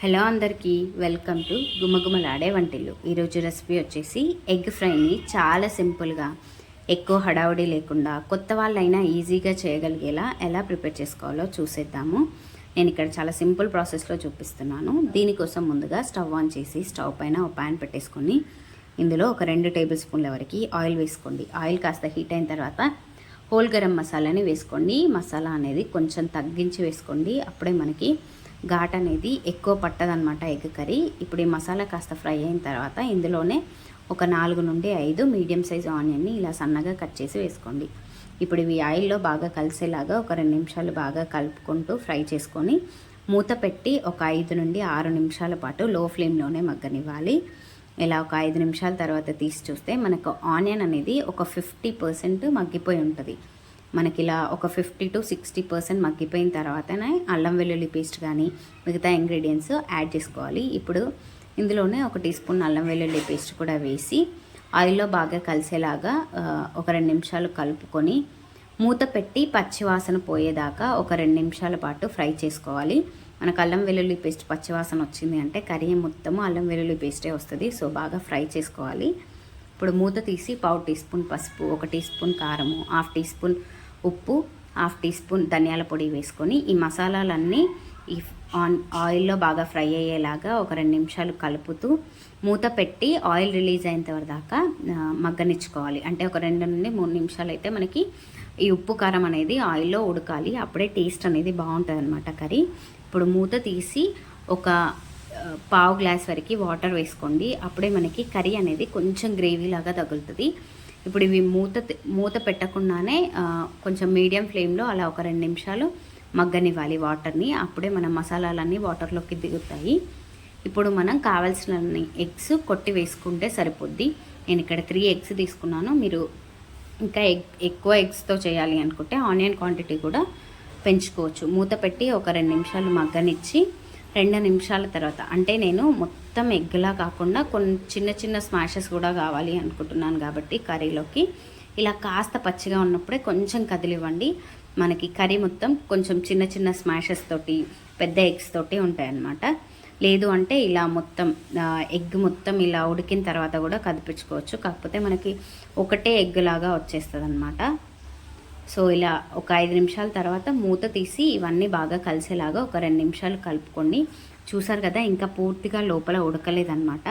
Hello అందరికీ welcome to గుమగుమలాడే వంటిల్లు. ఈరోజు రెసిపీ వచ్చేసి ఎగ్ ఫ్రైని చాలా సింపుల్గా ఎక్కువ హడావుడి లేకుండా కొత్త వాళ్ళైనా ఈజీగా చేయగలిగేలా ఎలా ప్రిపేర్ చేసుకోవాలో చూసేద్దాము. నేను ఇక్కడ చాలా సింపుల్ ప్రాసెస్లో చూపిస్తున్నాను. దీనికోసం ముందుగా స్టవ్ ఆన్ చేసి స్టవ్ పైన ఒక ప్యాన్ పెట్టేసుకొని ఇందులో ఒక 2 టేబుల్ స్పూన్ల వరకు ఆయిల్ వేసుకోండి. ఆయిల్ కాస్త హీట్ అయిన తర్వాత హోల్ గరం మసాలాని వేసుకోండి. మసాలా అనేది కొంచెం తగ్గించి వేసుకోండి, అప్పుడే మనకి ఘాట్ అనేది ఎక్కువ పట్టదనమాట ఎగ్ కర్రీ. ఇప్పుడు ఈ మసాలా కాస్త ఫ్రై అయిన తర్వాత ఇందులోనే ఒక 4 నుండి 5 మీడియం సైజ్ ఆనియన్ని ఇలా సన్నగా కట్ చేసి వేసుకోండి. ఇప్పుడు ఇవి ఆయిల్లో బాగా కలిసేలాగా ఒక 2 నిమిషాలు బాగా కలుపుకుంటూ ఫ్రై చేసుకొని మూత పెట్టి ఒక 5 నుండి 6 నిమిషాల పాటు లో ఫ్లేమ్లోనే మగ్గనివ్వాలి. ఇలా ఒక 5 నిమిషాల తర్వాత తీసి చూస్తే మనకు ఆనియన్ అనేది ఒక 50% మగ్గిపోయి ఉంటుంది. మనకి ఇలా ఒక 50 to 60% మగ్గిపోయిన తర్వాతనే అల్లం వెల్లుల్లి పేస్ట్ కానీ మిగతా ఇంగ్రీడియంట్స్ యాడ్ చేసుకోవాలి. ఇప్పుడు ఇందులోనే ఒక టీ స్పూన్ అల్లం వెల్లుల్లి పేస్ట్ కూడా వేసి ఆయిల్లో బాగా కలిసేలాగా ఒక 2 నిమిషాలు కలుపుకొని మూత పెట్టి పచ్చివాసన పోయేదాకా ఒక 2 నిమిషాల పాటు ఫ్రై చేసుకోవాలి. మనకు అల్లం వెల్లుల్లి పేస్ట్ పచ్చివాసన వచ్చింది అంటే కర్రీ మొత్తము అల్లం వెల్లుల్లి పేస్టే వస్తుంది. సో బాగా ఫ్రై చేసుకోవాలి. ఇప్పుడు మూత తీసి 1/4 టీ స్పూన్ పసుపు, 1 టీ స్పూన్ కారము, 1/2 టీ స్పూన్ ఉప్పు, 1/2 టీ స్పూన్ ధనియాల పొడి వేసుకొని ఈ మసాలాలన్నీ ఈ ఆయిల్లో బాగా ఫ్రై అయ్యేలాగా ఒక 2 నిమిషాలు కలుపుతూ మూత పెట్టి ఆయిల్ రిలీజ్ అయిన దాకా మగ్గనిచ్చుకోవాలి. అంటే ఒక 2 నుండి 3 నిమిషాలు అయితే మనకి ఈ ఉప్పు కారం అనేది ఆయిల్లో ఉడకాలి. అప్పుడే టేస్ట్ అనేది బాగుంటుంది అనమాట కర్రీ. ఇప్పుడు మూత తీసి ఒక 1/2 గ్లాస్ వరకు వాటర్ వేసుకోండి. అప్పుడే మనకి కర్రీ అనేది కొంచెం గ్రేవీ లాగా తగులుతుంది. ఇప్పుడు ఇవి మూత పెట్టకుండానే కొంచెం మీడియం ఫ్లేమ్లో అలా ఒక 2 నిమిషాలు మగ్గనివ్వాలి వాటర్ని. అప్పుడే మన మసాలాలన్నీ వాటర్లోకి దిగుతాయి. ఇప్పుడు మనం కావాల్సిన ఎగ్స్ కొట్టి వేసుకుంటే సరిపోద్ది. నేను ఇక్కడ 3 ఎగ్స్ తీసుకున్నాను. మీరు ఇంకా ఎక్కువ ఎగ్స్తో చేయాలి అనుకుంటే ఆనియన్ క్వాంటిటీ కూడా పెంచుకోవచ్చు. మూత పెట్టి ఒక 2 నిమిషాలు మగ్గనిచ్చి 2 నిమిషాల తర్వాత, అంటే నేను మొత్తం ఎగ్లా కాకుండా కొన్ని చిన్న చిన్న స్మాషెస్ కూడా కావాలి అనుకుంటున్నాను కాబట్టి కర్రీలోకి ఇలా కాస్త పచ్చిగా ఉన్నప్పుడే కొంచెం కదిలివ్వండి. మనకి కర్రీ మొత్తం కొంచెం చిన్న చిన్న స్మాషెస్ తోటి పెద్ద ఎగ్స్ తోటి ఉంటాయన్నమాట. లేదు అంటే ఇలా మొత్తం ఎగ్ మొత్తం ఇలా ఉడికిన తర్వాత కూడా కదిపించుకోవచ్చు. కాకపోతే మనకి ఒకటే ఎగ్ లాగా వచ్చేస్తుంది అనమాట. సో ఇలా ఒక 5 నిమిషాల తర్వాత మూత తీసి ఇవన్నీ బాగా కలిసేలాగా ఒక 2 నిమిషాలు కలుపుకోండి. చూసారు కదా, ఇంకా పూర్తిగా లోపల ఉడకలేదన్నమాట.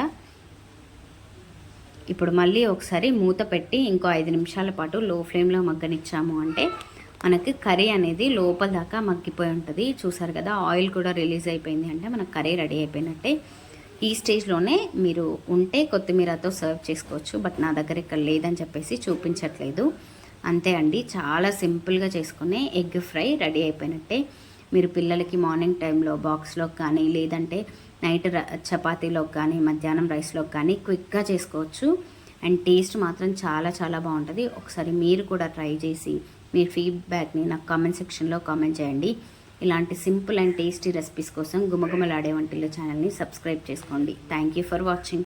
ఇప్పుడు మళ్ళీ ఒకసారి మూత పెట్టి ఇంకో 5 నిమిషాల పాటు లో ఫ్లేమ్లో మగ్గనిచ్చాము అంటే మనకి కర్రీ అనేది లోపల దాకా మగ్గిపోయి ఉంటుంది. చూసారు కదా, ఆయిల్ కూడా రిలీజ్ అయిపోయింది అంటే మనకు కర్రీ రెడీ అయిపోయినట్టే. ఈ స్టేజ్లోనే మీరు ఉంటే కొత్తిమీరతో సర్వ్ చేసుకోవచ్చు. బట్ నా దగ్గర ఇక్కడ లేదని చెప్పేసి చూపించట్లేదు. అంతే అండి, చాలా సింపుల్గా చేసుకునే ఎగ్ ఫ్రై రెడీ అయిపోయినట్టే. మీరు పిల్లలకి మార్నింగ్ టైంలో బాక్స్లోకి కానీ లేదంటే నైట్ చపాతీలోకి కానీ మధ్యాహ్నం రైస్లోకి కానీ క్విక్గా చేసుకోవచ్చు. అండ్ టేస్ట్ మాత్రం చాలా చాలా బాగుంటుంది. ఒకసారి మీరు కూడా ట్రై చేసి మీ ఫీడ్బ్యాక్ని నాకు కామెంట్ సెక్షన్లో కామెంట్ చేయండి. ఇలాంటి సింపుల్ అండ్ టేస్టీ రెసిపీస్ కోసం గుమగుమలాడే వంటిల్లు ఛానల్ని సబ్స్క్రైబ్ చేసుకోండి. Thank you for watching.